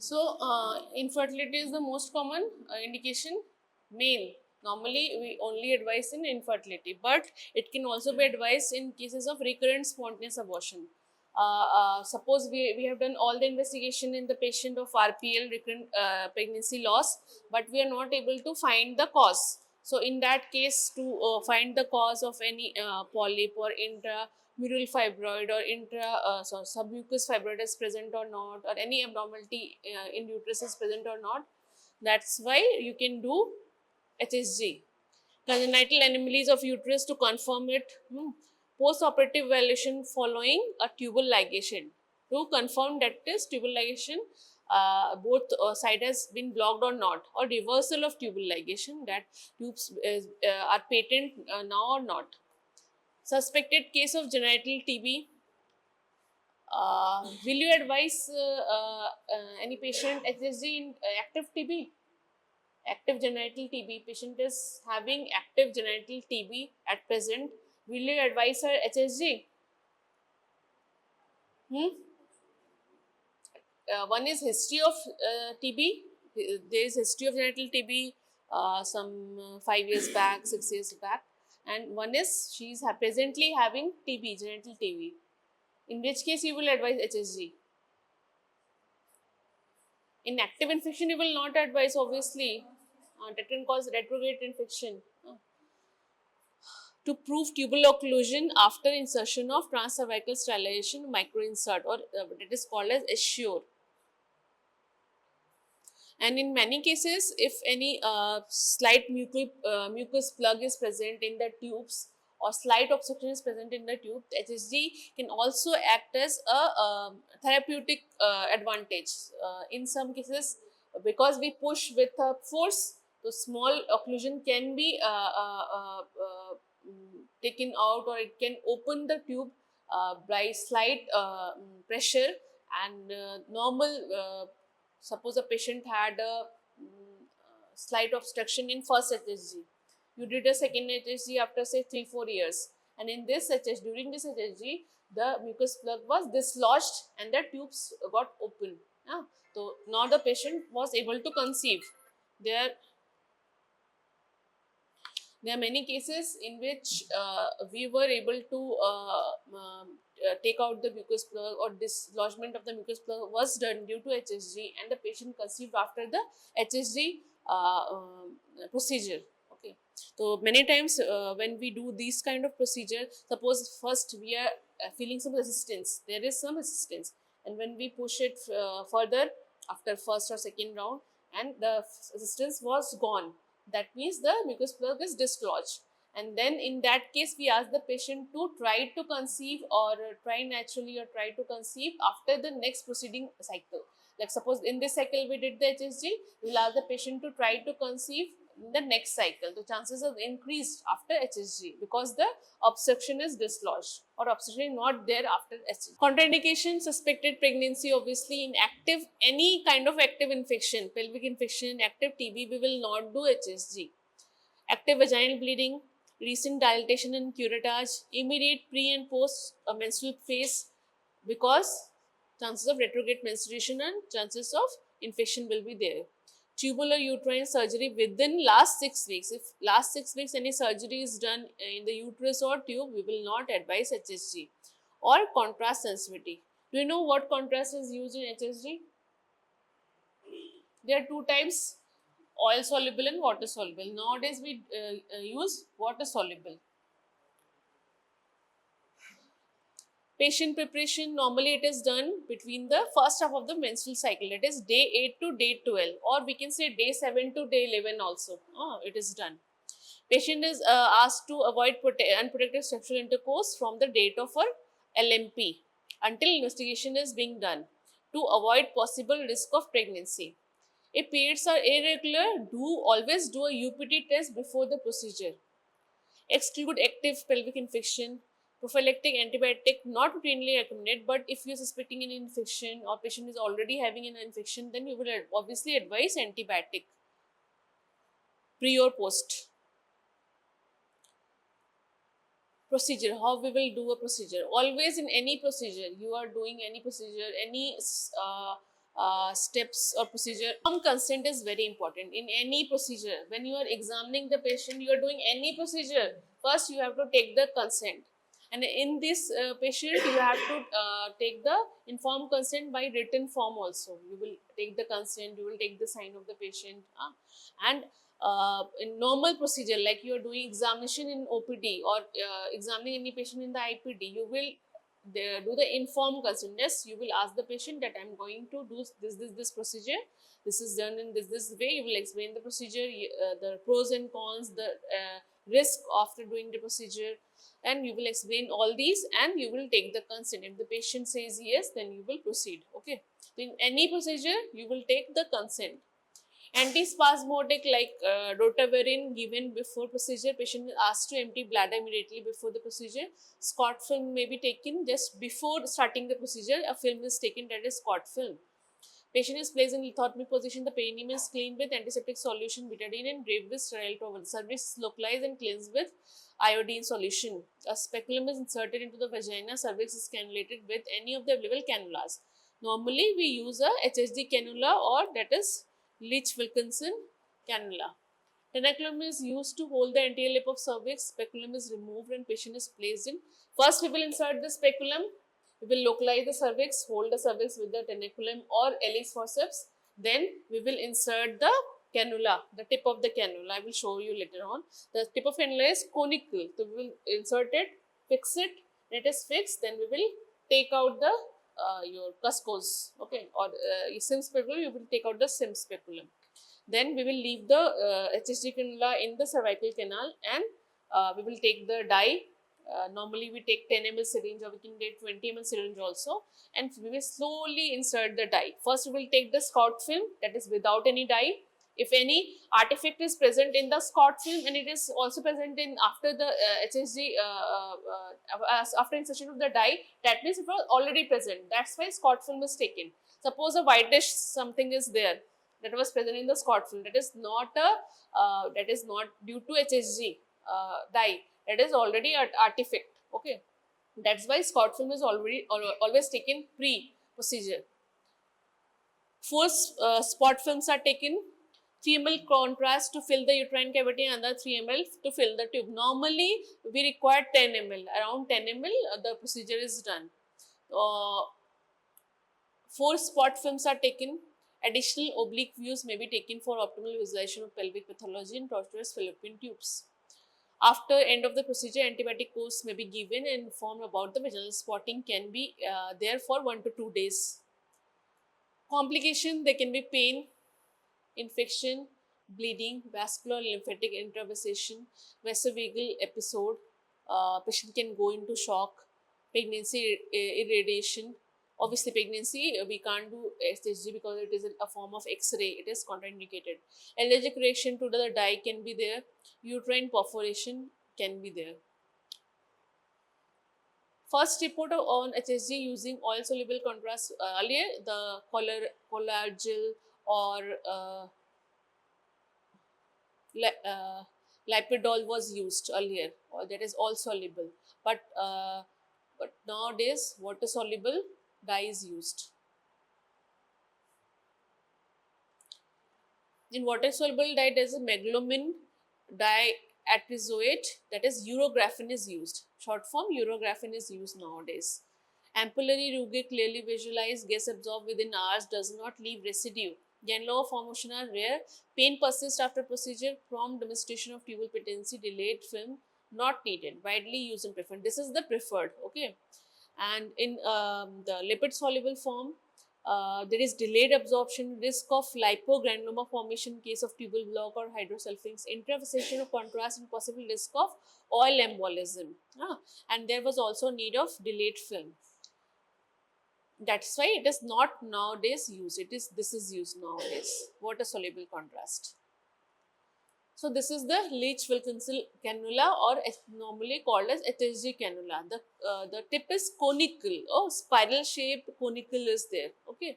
So, infertility is the most common indication, male. Normally, we only advise in infertility, but it can also be advised in cases of recurrent spontaneous abortion. Suppose we have done all the investigation in the patient of RPL, recurrent pregnancy loss, but we are not able to find the cause. So, in that case, to find the cause of any polyp or intramural fibroid or submucous fibroid is present or not, or any abnormality in uterus is present or not, that's why you can do HSG, congenital anomalies of uterus, to confirm it. Post-operative evaluation following a tubal ligation to confirm that this tubal ligation, both side has been blocked or not, or reversal of tubal ligation, that tubes are patent now or not. Suspected case of genital TB. Will you advise any patient HSG in active TB? Active genital TB, patient is having active genital TB at present. Will you advise her HSG? Hmm? One is history of TB. There is history of genital TB some 5 years back, 6 years back, and one is she is presently having TB, genital TB. In which case you will advise HSG. In active infection, you will not advise, obviously. That can cause retrograde infection. To prove tubal occlusion after insertion of transcervical sterilization microinsert, or it is called as Assure. And in many cases, if any slight mucus plug is present in the tubes, or slight obstruction is present in the tube, HSG can also act as a therapeutic advantage. In some cases, because we push with a force, the small occlusion can be taken out, or it can open the tube by slight pressure, and normal suppose a patient had a slight obstruction in first HSG. You did a second HSG after say 3-4 years, and in this HSG, during this HSG, the mucus plug was dislodged and the tubes got open. So now the patient was able to conceive. There there are many cases in which we were able to take out the mucus plug, or dislodgement of the mucus plug was done due to HSG, and the patient conceived after the HSG procedure. Okay, so many times when we do these kind of procedure, suppose first we are feeling some resistance, there is some resistance, and when we push it further after first or second round, and the resistance was gone, that means the mucus plug is dislodged. And then in that case, we ask the patient to try to conceive, or try naturally, or try to conceive after the next proceeding cycle. Like suppose in this cycle we did the HSG, we will ask the patient to try to conceive in the next cycle. The chances are increased after HSG, because the obstruction is dislodged, or obstruction is not there after HSG. Contraindication: suspected pregnancy. Obviously, in active, any kind of active infection, pelvic infection, active TB, we will not do HSG. Active vaginal bleeding, recent dilatation and curettage, immediate pre and post menstrual phase, because chances of retrograde menstruation and chances of infection will be there. Tubular uterine surgery within last 6 weeks. If last 6 weeks any surgery is done in the uterus or tube, we will not advise HSG. Or contrast sensitivity. Do you know what contrast is used in HSG? There are two types: oil soluble and water soluble. Nowadays we use water soluble. Patient preparation, normally it is done between the first half of the menstrual cycle, that is day 8 to day 12, or we can say day 7 to day 11 also. It is done. Patient is asked to avoid unprotected sexual intercourse from the date of her LMP until investigation is being done, to avoid possible risk of pregnancy. If periods are irregular, always do a UPT test before the procedure. Exclude active pelvic infection. Prophylactic antibiotic not routinely recommended, but if you're suspecting an infection, or patient is already having an infection, then you will obviously advise antibiotic pre or post. Procedure: how we will do a procedure. Always in any procedure, you are doing any procedure, any steps or procedure. Consent is very important in any procedure. When you are examining the patient, you are doing any procedure, first you have to take the consent. And in this patient, you have to take the informed consent by written form also. You will take the consent, you will take the sign of the patient. And in normal procedure, like you are doing examination in OPD or examining any patient in the IPD, you will do the informed consent. Yes, you will ask the patient that I'm going to do this procedure. This is done in this way. You will explain the procedure, the pros and cons, the risk after doing the procedure, and you will explain all these, and you will take the consent. If the patient says yes, then you will proceed. Okay. In any procedure, you will take the consent. Antispasmodic like rotavirine given before procedure. Patient is asked to empty bladder immediately before the procedure. Scott film may be taken just before starting the procedure. A film is taken, that is Scott film. Patient is placed in lithotomy position. The perineum is cleaned with antiseptic solution, betadine, and draped with sterile towel. Cervix is localized and cleansed with iodine solution. A speculum is inserted into the vagina. Cervix is cannulated with any of the available cannulas. Normally, we use a HHD cannula, or that is Leach-Wilkinson cannula. Tenaculum is used to hold the anterior lip of cervix. Speculum is removed and patient is placed in. First, we will insert the speculum. We will localize the cervix, hold the cervix with the tenaculum or Ellis forceps. Then we will insert the cannula, the tip of the cannula. I will show you later on. The tip of cannula is conical. So we will insert it, fix it. When it is fixed, then we will take out the your cuscos, okay, or sim speculum. You will take out the sim speculum. Then we will leave the HHD cannula in the cervical canal, and we will take the dye. Normally we take 10 ml syringe, or we can take 20 ml syringe also, and we will slowly insert the dye. First we will take the Scott film, that is without any dye. If any artifact is present in the Scott film and it is also present in after the HHD after insertion of the dye, that means it was already present. That's why Scott film is taken. Suppose a whitish something is there that was present in the Scott film, that is not due to HHG dye, that is already an artifact. Okay, that's why Scott film is always taken pre-procedure. 4 spot films are taken. 3 ml contrast to fill the uterine cavity, and another 3 ml to fill the tube. Normally, we require 10 ml. Around 10 ml, the procedure is done. 4 spot films are taken. Additional oblique views may be taken for optimal visualization of pelvic pathology in tortuous fallopian tubes. After end of the procedure, antibiotic course may be given, and informed about the vaginal spotting can be there for 1 to 2 days. Complication, there can be pain, infection, bleeding, vascular lymphatic intravasation, vasovagal episode. Patient can go into shock, pregnancy irradiation. Obviously, pregnancy, we can't do SHG because it is a form of X-ray. It is contraindicated. Allergic reaction to the dye can be there. Uterine perforation can be there. First report on HSG using oil-soluble contrast. Earlier, the Colagil or Lipidol was used earlier, or that is all soluble. But nowadays, water-soluble dye is used. In water-soluble dye, there is a meglumine diatrizoate, that is urographin is used. Short form urographin is used nowadays. Ampullary rugae clearly visualized, gets absorbed within hours, does not leave residue. Ganglion formation are rare. Pain persists after procedure. Prompt demonstration of tubal patency. Delayed film not needed. Widely used and preferred. This is the preferred. Okay. And in the lipid soluble form, there is delayed absorption, risk of lipogranuloma formation in case of tubal block or hydrocephalus, intravasation of contrast, and possible risk of oil embolism. And there was also need of delayed film. That's why it is not nowadays used. This is used nowadays. Water soluble contrast. So this is the Leach-Wilkinson cannula, or normally called as HSG cannula. The tip is conical. Oh, spiral shaped conical is there. Okay,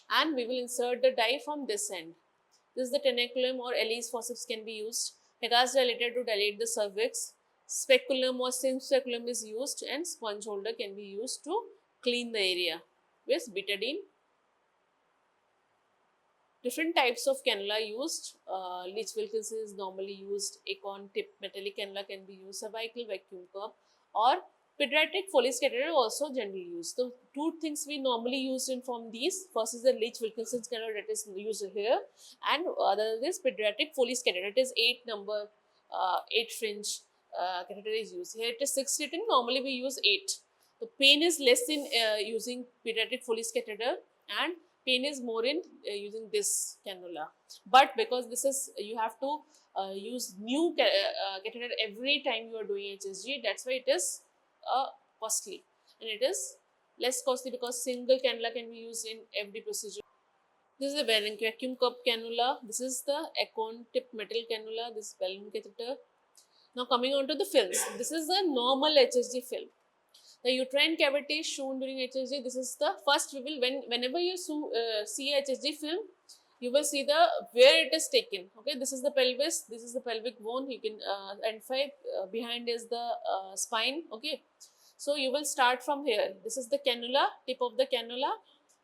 and we will insert the dye from this end. This is the tenaculum or Ellis forceps can be used. Pegas dilator to dilate the cervix. Speculum or sim speculum is used, and sponge holder can be used to clean the area with betadine. Different types of cannula used. Leach-Wilkinson is normally used. Acorn tip metallic cannula can be used. Cervical vacuum cup or pediatric Foley's catheter also generally used. The two things we normally use in from these. First is the Leach-Wilkinson cannula that is used here, and other is pediatric Foley's catheter. It is 8 fringe catheter is used. Here it is 6 written. Normally we use 8. The pain is less in using pediatric Foley's catheter, and pain is more in using this cannula. But because this is, you have to use new catheter every time you are doing HSG, that's why it is costly, and it is less costly because single cannula can be used in every procedure. This is the vacuum cup cannula. This is the Acorn tip metal cannula. This balloon catheter. Now coming on to the films. This is the normal HSG film. The uterine cavity shown during HSG. This is the first we will, whenever you see HSG film, you will see the where it is taken. Okay, this is the pelvis. This is the pelvic bone. You can identify behind is the spine. Okay, so you will start from here. This is the cannula, tip of the cannula.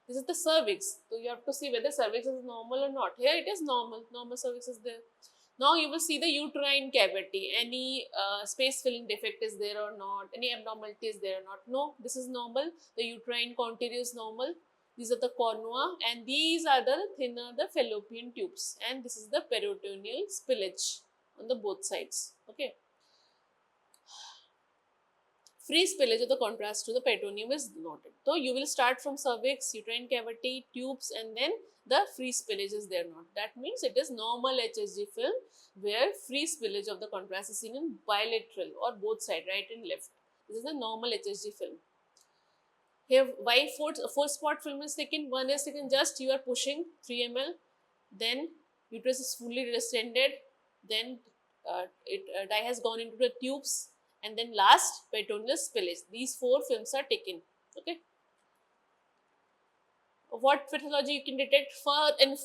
This is the cervix. So you have to see whether cervix is normal or not. Here it is normal. Normal cervix is there. Now you will see the uterine cavity. Any space filling defect is there or not? Any abnormality is there or not? No, this is normal. The uterine contour is normal. These are the cornua, and these are the thinner the fallopian tubes, and this is the peritoneal spillage on the both sides. Okay. Free spillage of the contrast to the peritoneum is noted. So you will start from cervix, uterine cavity, tubes, and then the free spillage is there not. That means it is normal HSG film where free spillage of the contrast is seen in bilateral or both side, right and left. This is the normal HSG film. Here, why four spot film is taken? One is taken just you are pushing 3 ml, then uterus is fully distended, then dye has gone into the tubes, and then last peritoneal spillage. These 4 films are taken. Okay. What pathology you can detect for and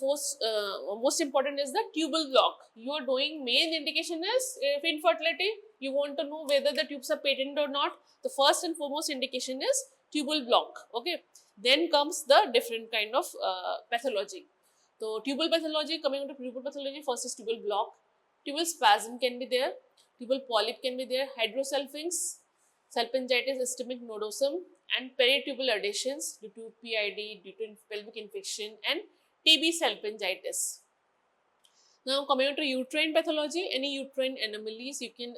most important is the tubal block. You are doing main indication is if infertility, you want to know whether the tubes are patent or not. The first and foremost indication is tubal block. Okay. Then comes the different kind of pathology. So tubal pathology, coming to tubal pathology, first is tubal block. Tubal spasm can be there. Tubal polyp can be there. Hydrosalpinx, salpingitis, ischemic nodosum, and peritubal adhesions due to PID, due to pelvic infection, and TB salpingitis. Now coming on to uterine pathology, any uterine anomalies you can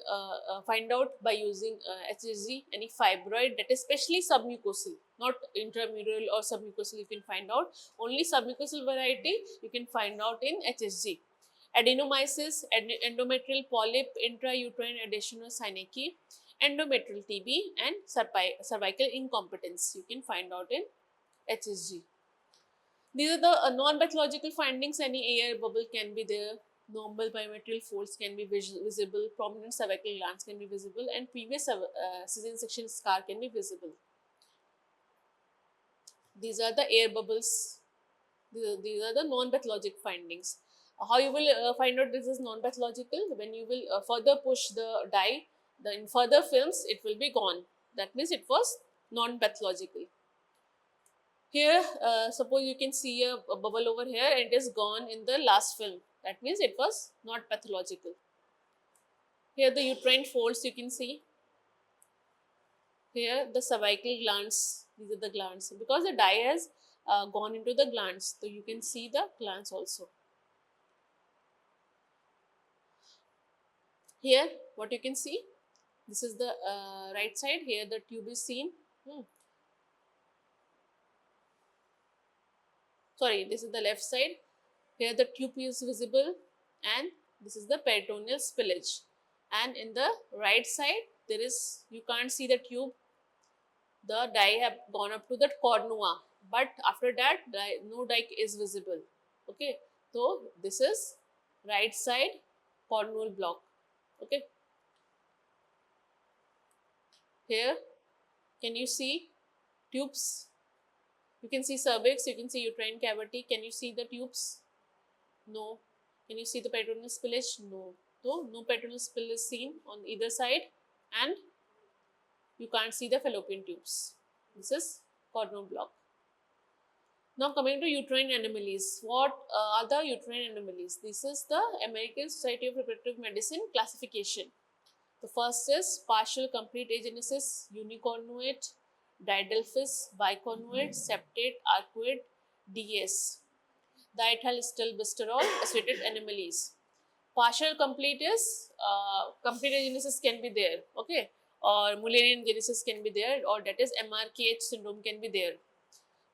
find out by using HSG, any fibroid that is especially submucosal, not intramural or submucosal you can find out, only submucosal variety you can find out in HSG. Adenomyosis, endometrial polyp, intrauterine adhesion or synecdoche, endometrial TB, and cervical incompetence you can find out in HSG. These are the non-pathological findings. Any air bubble can be there, normal bilateral folds can be visible, prominent cervical glands can be visible, and previous cesarean section scar can be visible. These are the air bubbles. These are the non-pathologic findings. How you will find out this is non-pathological? When you will further push the dye, in further films, it will be gone. That means it was non-pathological. Here, suppose you can see a bubble over here and it is gone in the last film. That means it was not pathological. Here the uterine folds you can see. Here the cervical glands, these are the glands. Because the dye has gone into the glands, so you can see the glands also. Here what you can see, this is the right side, here the tube is seen. Sorry, this is the left side. Here the tube is visible and this is the peritoneal spillage. And in the right side, there is, you can't see the tube. The dye have gone up to the cornua, but after that, no dye is visible. Okay, so this is right side cornual block. Okay, here can you see tubes? You can see cervix, you can see uterine cavity. Can you see the tubes? No. Can you see the peritoneal spillage? No. So, no peritoneal spill is seen on either side, and you can't see the fallopian tubes. This is cornual block. Now coming to uterine anomalies. What are the uterine anomalies? This is the American Society of Reproductive Medicine classification. The first is partial complete agenesis, unicornuate, didelphys, bicornuate, septate, arcuate, DS. Diethylstilbestrol associated anomalies. Partial complete is complete agenesis can be there, okay, or Mullerian genesis can be there, or that is MRKH syndrome can be there.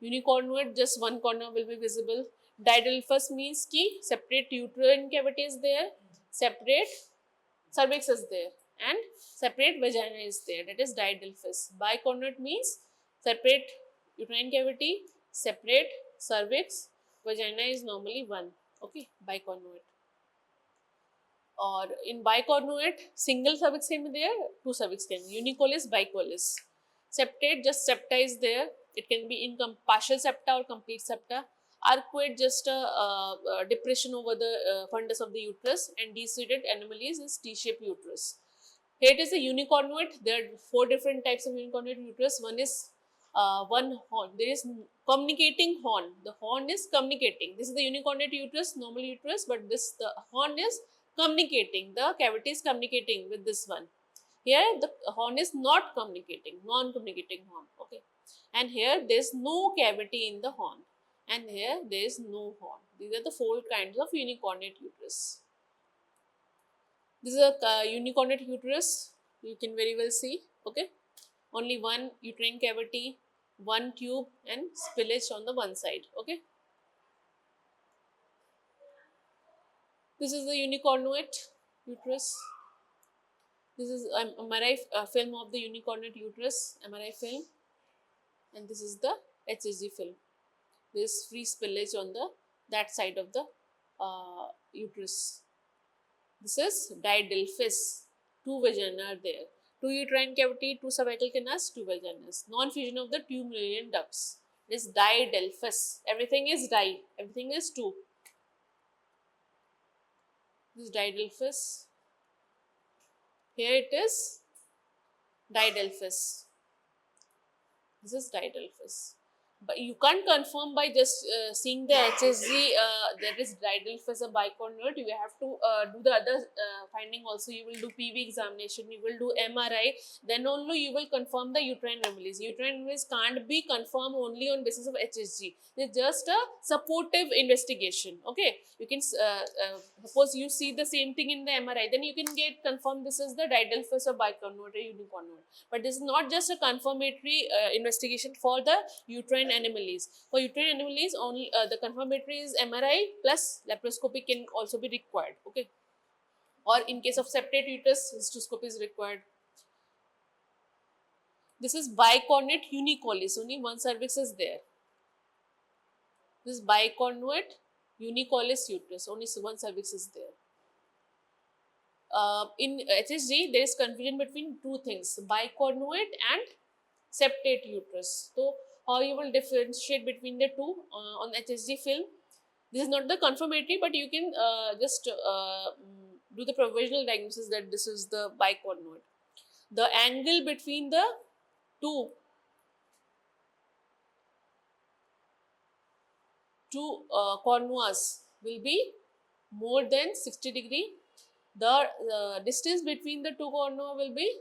Unicornuate, just one corner will be visible. Didelphys means ki separate uterine cavity is there, separate cervix is there, and separate vagina is there. That is didelphys. Bicornuate means separate uterine cavity, separate cervix, vagina is normally one. Okay, bicornuate. Or in bicornuate, single cervix can be there, two cervix can be. Unicollis, bicollis. Septate, just septa is there. It can be in partial septa or complete septa. Arcuate, just a depression over the fundus of the uterus, and descended anomalies is T-shaped uterus. Here it is a unicornuate. There are four different types of unicornuate uterus. One is one horn. There is communicating horn. The horn is communicating. This is the unicornuate uterus, normal uterus, but this the horn is communicating. The cavity is communicating with this one. Here the horn is not communicating, non-communicating horn. Okay, and here there is no cavity in the horn, and here there is no horn. These are the four kinds of unicornuate uterus. This is a unicornuate uterus. You can very well see. Okay, only one uterine cavity, one tube, and spillage on the one side. Okay. This is the unicornuate uterus. This is MRI film of the unicornuate uterus, MRI film, and this is the HSG film. There is free spillage on the that side of the uterus. This is didelphys. Two vagina are there. Two uterine cavity, two cervical canals, two vaginas. Non-fusion of the two Mullerian ducts. It is didelphys. Everything is di. Everything is two. This is didelphys. Here it is didelphys. This is didelphys. But you can't confirm by just seeing the HSG that is didelphys or bicornuate. You have to do the other finding also. You will do PV examination, you will do MRI, then only you will confirm the uterine anomalies. Uterine anomalies can't be confirmed only on basis of HSG. It's just a supportive investigation. Okay, you can suppose you see the same thing in the MRI, then you can get confirmed this is the didelphys or bicornuate or unicornuate. But this is not just a confirmatory investigation for the uterine anomalies. For uterine anomalies, only the confirmatory is MRI plus laparoscopy can also be required. Okay, or in case of septate uterus, hysteroscopy is required. This is bicornuate unicollis. Only one cervix is there. This is bicornuate unicollis uterus. Only one cervix is there. In HSG, there is confusion between two things: bicornuate and septate uterus. So, how you will differentiate between the two on HSG film? This is not the confirmatory, but you can just do the provisional diagnosis that this is the bicornuate. The angle between the two cornuas will be more than 60 degree. The distance between the two cornua will be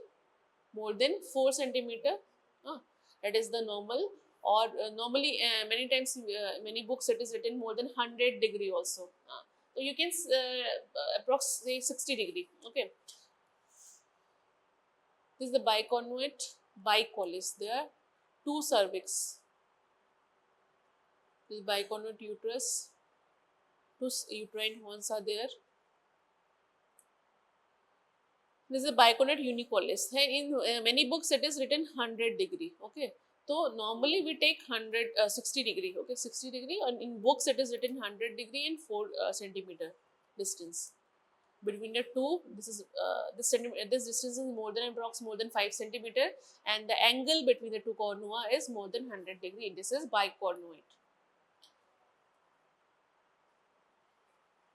more than 4 centimeter. That is the normal, or normally many times many books it is written more than 100 degree also. So you can approximate 60 degree. Okay. This is the bicornuate bicollis. There are two cervix. This bicornuate uterus. Two uterine horns are there. This is a bicornuate unicollis. In many books it is written 100 degree. Okay. So normally we take 60 degree. Okay, 60 degree. And in books it is written 100 degree and 4 centimeter distance between the two. This is this distance is more than more than 5 centimeter, and the angle between the two cornua is more than 100 degree. This is bicornuate.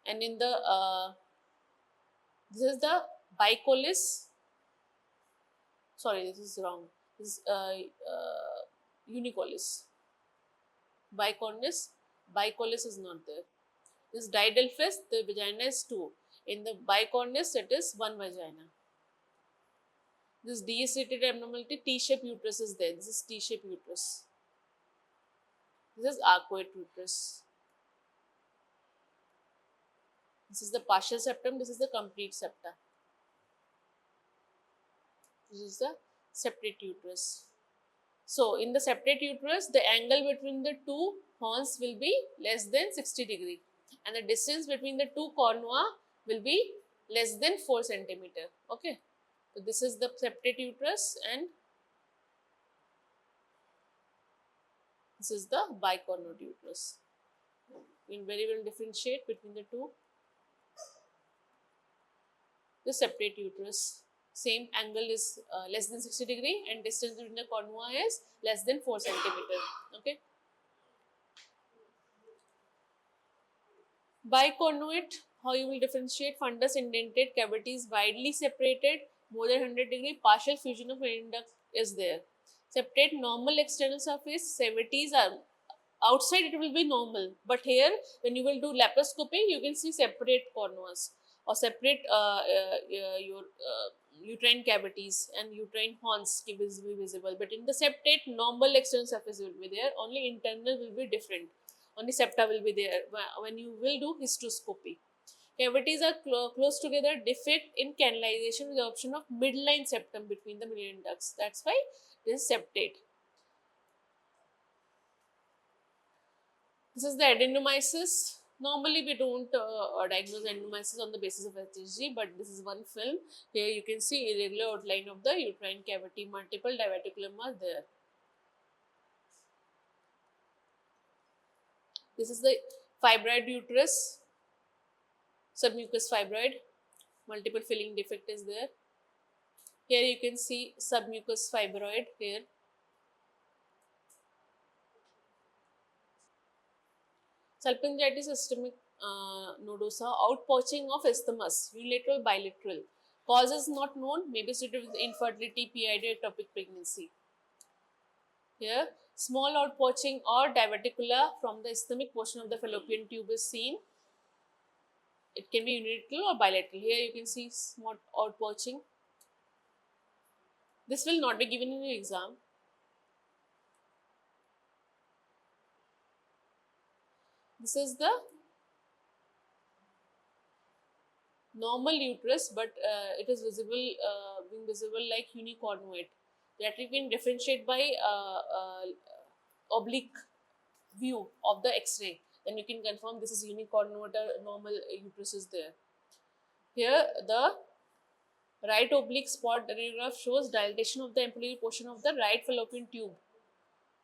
And in the this is the bicollis. Sorry, this is wrong. This is unicollis. Bicornis, bicornis is not there. This didelphys, the vagina is 2. In the bicornis, it is 1 vagina. This desiccated abnormality, T-shaped uterus is there. This is T-shaped uterus. This is arcuate uterus. This is the partial septum. This is the complete septa. This is the septate uterus. So, in the septate uterus, the angle between the two horns will be less than 60 degree, and the distance between the two cornua will be less than 4 centimeter. Okay. So, this is the septate uterus and this is the bicornuate uterus. You can very well differentiate between the two. The septate uterus, same angle is less than 60 degree and distance between the cornua is less than 4 centimeter. Okay. Bicornuate, how you will differentiate? Fundus indented, cavities widely separated, more than 100 degree, partial fusion of main duct is there. Septate, normal external surface, cavities are outside, it will be normal, but here when you will do laparoscopy, you can see separate cornuas or separate your uterine cavities and uterine horns will be visible. But in the septate, normal external surface will be there, only internal will be different. Only septa will be there when you will do hysteroscopy. Cavities are close together, defect in canalization with the option of midline septum between the mammalian ducts. That's why this is septate. This is the adenomyosis. Normally, we don't diagnose adenomyosis on the basis of HSG, but this is one film. Here you can see irregular outline of the uterine cavity, multiple diverticulum are there. This is the fibroid uterus, submucous fibroid, multiple filling defect is there. Here you can see submucous fibroid here. Salpingitis systemic nodosa, outpouching of isthmus, unilateral, bilateral. Cause is not known, may be associated with infertility, PID, ectopic pregnancy. Here, small outpouching or diverticula from the isthmic portion of the fallopian tube is seen. It can be unilateral or bilateral. Here you can see small outpouching. This will not be given in your exam. This is the normal uterus, but it is visible, being visible like unicornuate. That you can differentiate by oblique view of the X-ray. Then you can confirm this is unicornuate or normal uterus is there. Here the right oblique spot radiograph shows dilatation of the ampullary portion of the right fallopian tube.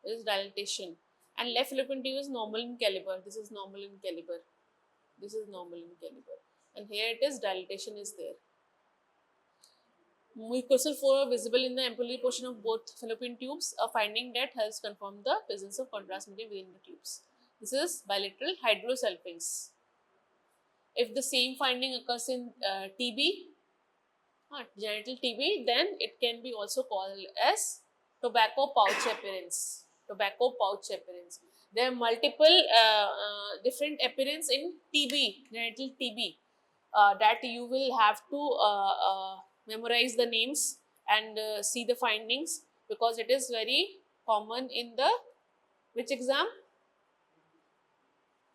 This is dilatation. And left fallopian tube is normal in caliber. This is normal in caliber. This is normal in caliber. And here it is, dilatation is there. Mucosal furrow visible in the ampullary portion of both fallopian tubes, a finding that helps confirm the presence of contrast medium within the tubes. This is bilateral hydrosalpinx. If the same finding occurs in TB, genital TB, then it can be also called as tobacco pouch appearance. Tobacco pouch appearance. There are multiple different appearance in TB, genital TB, that you will have to memorize the names and see the findings, because it is very common in the which exam?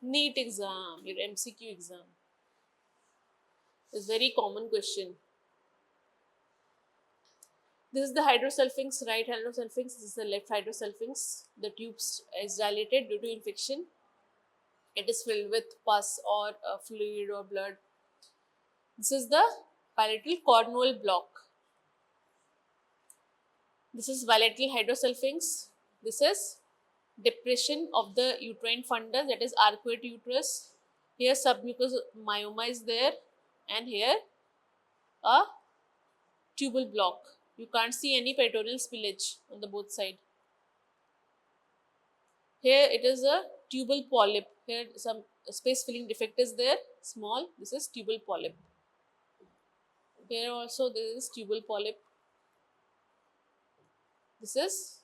NEET exam, your MCQ exam. It's very common question. This is the hydrosalpinx, right hydrosalpinx. This is the left hydrosalpinx. The tube is dilated due to infection. It is filled with pus or fluid or blood. This is the bilateral cornual block. This is bilateral hydrosalpinx. This is depression of the uterine fundus, that is arcuate uterus. Here submucous myoma is there, and here a tubal block. You can't see any peritoneal spillage on the both side. Here it is a tubal polyp. Here some space filling defect is there, small. This is tubal polyp. Here also there is tubal polyp. This is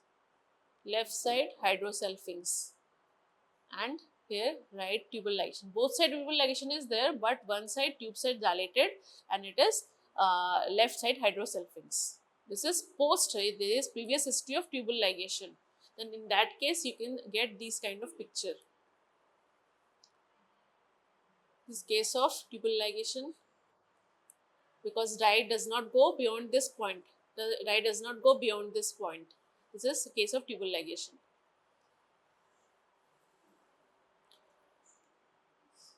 left side hydrosalpinx. and here right tubal ligation. Both side tubal ligation is there, but one side tube side dilated and it is left side hydrocephalus. This is post, there is previous history of tubal ligation. Then in that case you can get these kind of picture. This case of tubal ligation, because dye does not go beyond this point. The dye does not go beyond this point. This is a case of tubal ligation.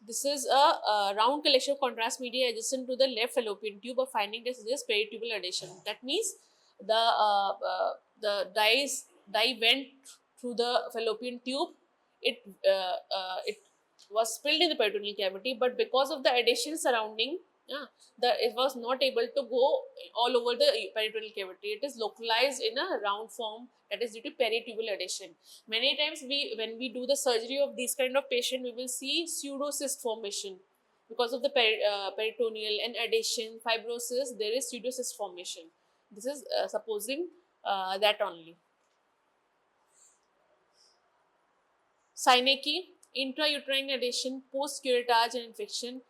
This is a round collection of contrast media adjacent to the left fallopian tube, of finding that suggests peritubal adhesion. That means the dye went through the fallopian tube. It was spilled in the peritoneal cavity, but because of the adhesion surrounding, it was not able to go all over the peritoneal cavity. It is localized in a round form, that is due to peritubal adhesion. Many times when we do the surgery of these kind of patient, we will see pseudocyst formation because of the peritoneal and adhesion, fibrosis. There is pseudocyst formation. This is supposing that only. Synecdoche, intrauterine adhesion, post-curettage and infection.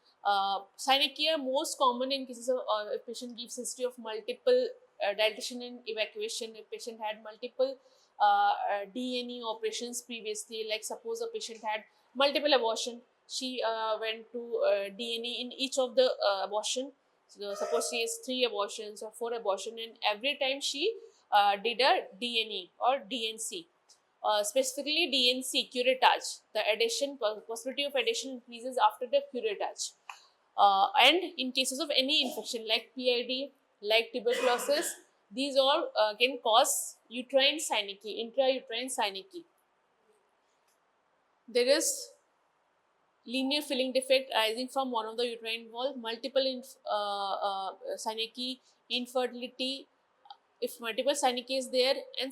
Synecdoche are most common in cases of a patient gives history of multiple dilatation and evacuation. If patient had multiple D&E operations previously, like suppose a patient had multiple abortion, she went to D&E in each of the abortion. So suppose she has 3 abortions or 4 abortion, and every time she did a D&E or DNC. Specifically DNC, curettage. The adhesion, possibility of adhesion increases after the curettage. And in cases of any infection like PID, like tuberculosis, these all can cause uterine synecdoche, intrauterine synecdoche. There is linear filling defect arising from one of the uterine wall, multiple synecdoche, infertility. If multiple synecdoche is there and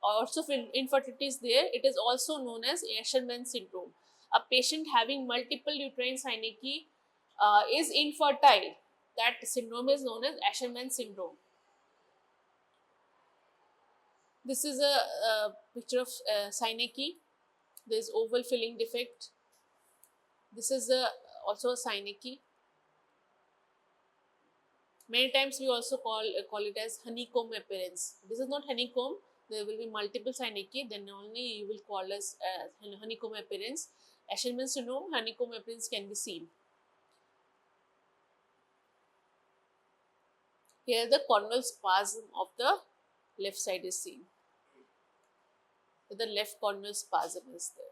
also infertility is there, it is also known as Asherman syndrome. A patient having multiple uterine synecdoche is infertile. That syndrome is known as Asherman syndrome. This is a picture of synecdoche. There is oval filling defect. This is also a synecdoche. Many times we also call it as honeycomb appearance. This is not honeycomb. There will be multiple synecdoche. Then only you will call as honeycomb appearance. Asherman syndrome, honeycomb appearance can be seen. Here the corneal spasm of the left side is seen. The left corneal spasm is there.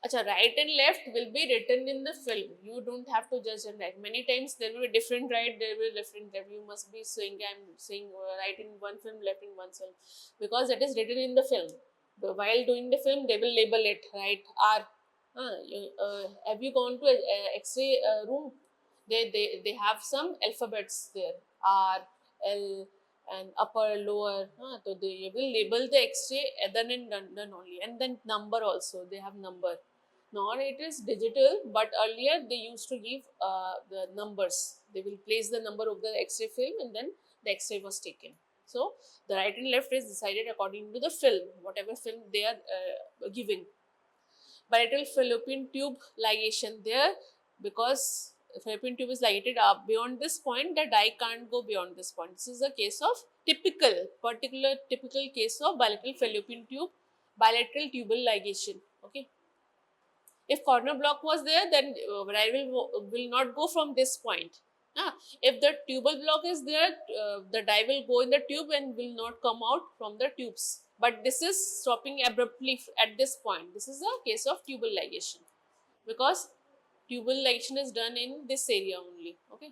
Achha, right and left will be written in the film. You don't have to judge and write. Many times there will be different right, there will be different left. You must be saying, I'm saying right in one film, left in one film, because it is written in the film. While doing the film, they will label it, right? R. Have you gone to X-ray room? They have some alphabets there. R, L, and upper, lower. So they will label the X-ray then and done only. And then number also, they have number. Now it is digital, but earlier they used to give the numbers. They will place the number of the X-ray film and then the X-ray was taken. So the right and left is decided according to the film, whatever film they are giving. Bilateral fallopian tube ligation there, because fallopian tube is ligated up beyond this point, the dye can't go beyond this point. This is a case of typical case of bilateral fallopian tube, bilateral tubal ligation. Okay. If corner block was there, then dye will not go from this point. If the tubal block is there, the dye will go in the tube and will not come out from the tubes. But this is stopping abruptly at this point. This is a case of tubal ligation, because tubal ligation is done in this area only. Okay.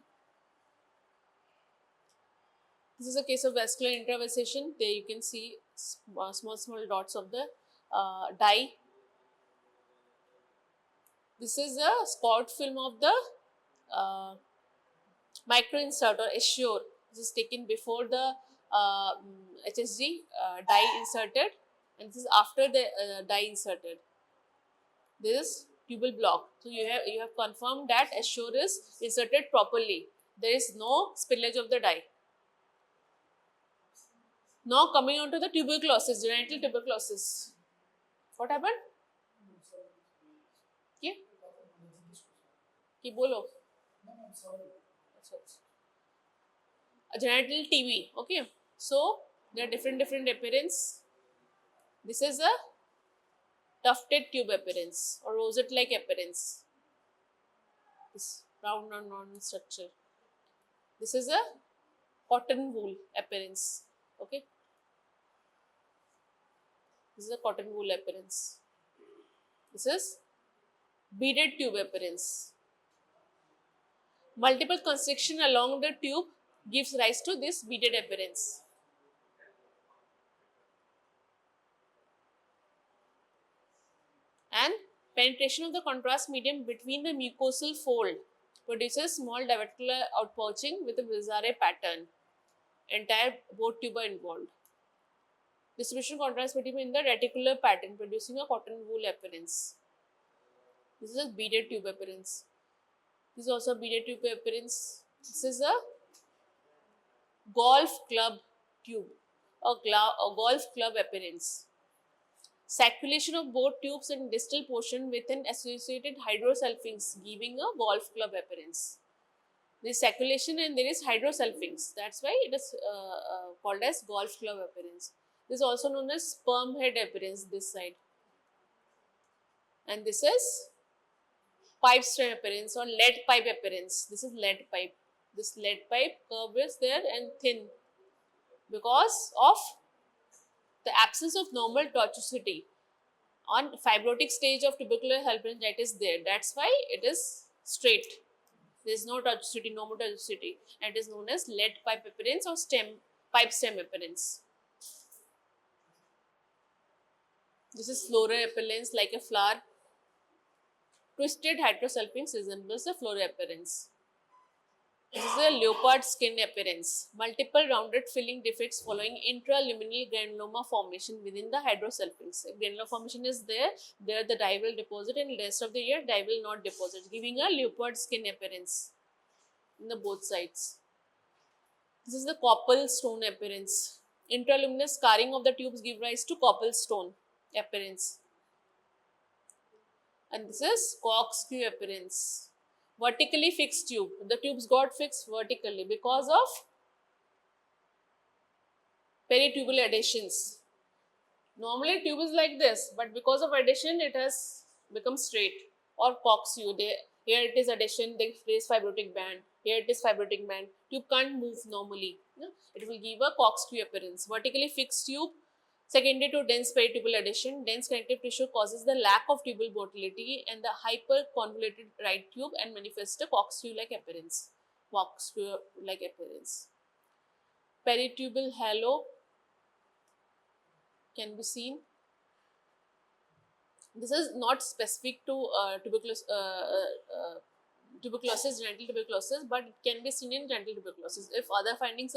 This is a case of vascular intravasation. There you can see small dots of the dye. This is a spot film of the microinsert or Assure. This is taken before the HSG dye inserted, and this is after the dye inserted. This is tubal block. So you have confirmed that Assure is inserted properly. There is no spillage of the dye. Now coming on to the tuberculosis, genital tuberculosis. What happened? Yeah? Ki bolo. A genital TB. Okay. So there are different appearance. This is a tufted tube appearance or rosette-like appearance. This round and round structure. This is a cotton wool appearance. Okay. This is a cotton wool appearance. This is beaded tube appearance. Multiple constriction along the tube gives rise to this beaded appearance. And penetration of the contrast medium between the mucosal fold produces small diverticular outpouching with a bizarre pattern. Entire both tube are involved. Distribution contrast medium in the reticular pattern producing a cotton wool appearance. This is a beaded tube appearance. This is also a beaded tube appearance. This is a golf club tube, a golf club appearance. Sacculation of both tubes and distal portion with an associated hydrosulfings giving a golf club appearance. There is sacculation and there is hydrosulfings. That's why it is called as golf club appearance. This is also known as sperm head appearance this side. And this is pipe stem appearance or lead pipe appearance. This is lead pipe. This lead pipe curve is there and thin because of the absence of normal tortuosity. On fibrotic stage of tubercular haloperinegitis there. That's why it is straight. There is no tortuosity, normal tortuosity, and it is known as lead pipe appearance or pipe stem appearance. This is floral appearance like a flower. Twisted hydrosulfings resembles the floral appearance. This is a leopard skin appearance. Multiple rounded filling defects following intraluminal granuloma formation within the hydrosulfings. If granular formation is there the dye will deposit and rest of the year dye will not deposit, giving a leopard skin appearance in the both sides. This is the Koppel stone appearance. Intraluminous scarring of the tubes give rise to Koppel stone appearance. And this is corkscrew appearance. Vertically fixed tube. The tubes got fixed vertically because of peritubular adhesions. Normally tube is like this, but because of adhesion it has become straight or corkscrew. Here it is adhesion, there is fibrotic band. Here it is fibrotic band. Tube can't move normally. It will give a corkscrew appearance. Vertically fixed tube. Secondary to dense peritubular adhesion, dense connective tissue causes the lack of tubal motility and the hyperconvoluted right tube and manifests a corkscrew-like appearance. Corkscrew-like appearance. Peritubal halo can be seen. This is not specific to tuberculosis, genital tuberculosis, but it can be seen in genital tuberculosis. If other findings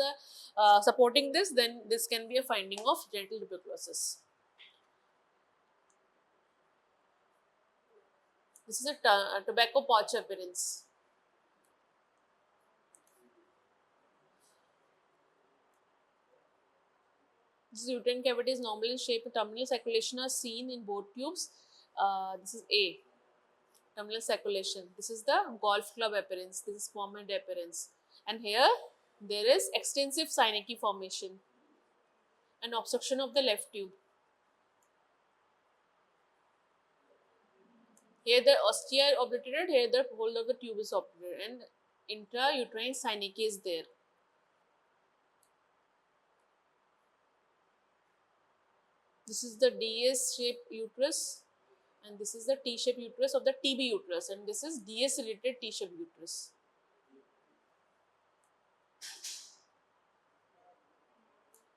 are supporting this, then this can be a finding of genital tuberculosis. This is a tobacco pouch appearance. This uterine cavity is normal in shape. Terminal sacculation are seen in both tubes. This is A. Terminal sacculation. This is the golf club appearance. This is sperm head appearance. And here there is extensive synecdoche formation and obstruction of the left tube. Here the ostia are obliterated, here the whole of the tube is obliterated and intrauterine synecdoche is there. This is the DS shaped uterus. And this is the T-shaped uterus of the TB uterus, and this is DS related T-shaped uterus.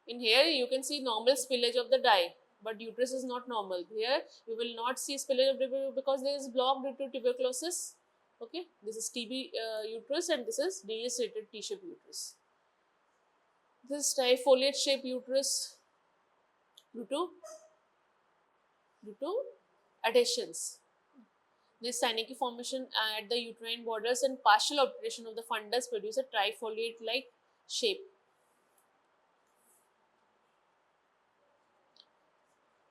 In here you can see normal spillage of the dye, but uterus is not normal. Here you will not see spillage of the because there is block due to tuberculosis. Okay, this is TB uterus and this is DS related T-shaped uterus. This is trifoliate shaped uterus due to adhesions. This synecdoche formation at the uterine borders and partial obliteration of the fundus produce a trifoliate-like shape.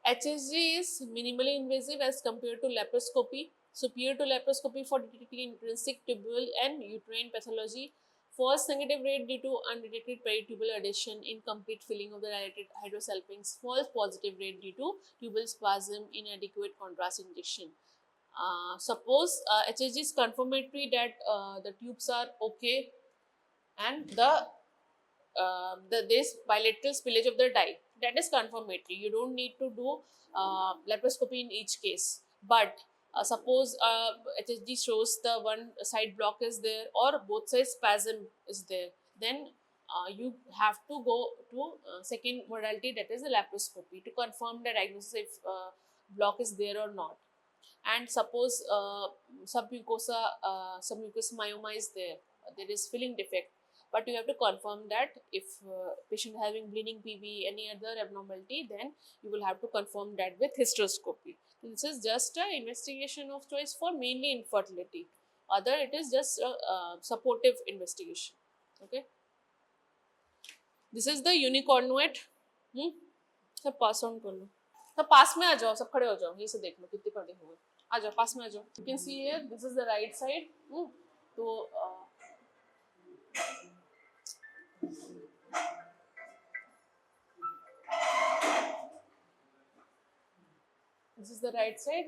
HSG is minimally invasive as compared to laparoscopy, superior to laparoscopy for detecting intrinsic tubule and uterine pathology. False negative rate due to undetected peritubular adhesion, incomplete filling of the dilated hydrosalpinx. False positive rate due to tubal spasm, inadequate contrast injection. Suppose HSG is confirmatory that the tubes are okay and this bilateral spillage of the dye, that is confirmatory. You don't need to do laparoscopy in each case. But suppose HSG shows the one side block is there or both sides spasm is there, then you have to go to second modality, that is the laparoscopy, to confirm the diagnosis if block is there or not. And suppose submucous myoma is there, there is filling defect, but you have to confirm that if patient having bleeding PV, any other abnormality, then you will have to confirm that with hysteroscopy. This is just an investigation of choice for mainly infertility. Other, it is just a supportive investigation. Okay. This is the unicornuate. सब pass on कर लो, सब पास में आ जाओ, सब खड़े हो जाओ, ये से देख लो कितने खड़े हुए, आ जाओ पास में आ जाओ. You can see here, this is the right side. तो this is the right side.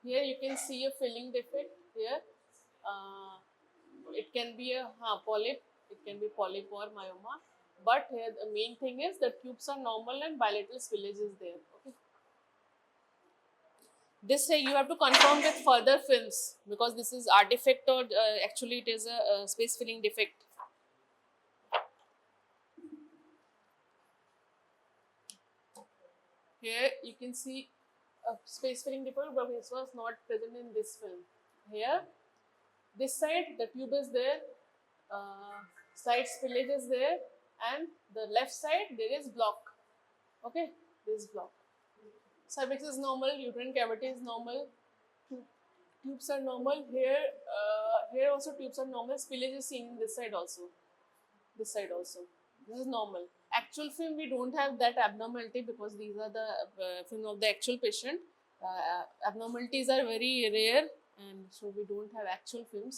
Here you can see a filling defect here. It can be a polyp, it can be polyp or myoma. But here the main thing is the tubes are normal and bilateral spillage is there. Okay. This you have to confirm with further films, because this is artifact or actually it is a space filling defect. Here you can see a space filling defect, but this was not present in this film. Here, this side the tube is there, side spillage is there, and the left side there is block. Okay, this block. Cervix is normal, uterine cavity is normal, tubes are normal. Here, here also tubes are normal. Spillage is seen in this side also. This side also. This is normal. Actual film, we don't have that abnormality because these are the film of the actual patient. Abnormalities are very rare, and so we don't have actual films.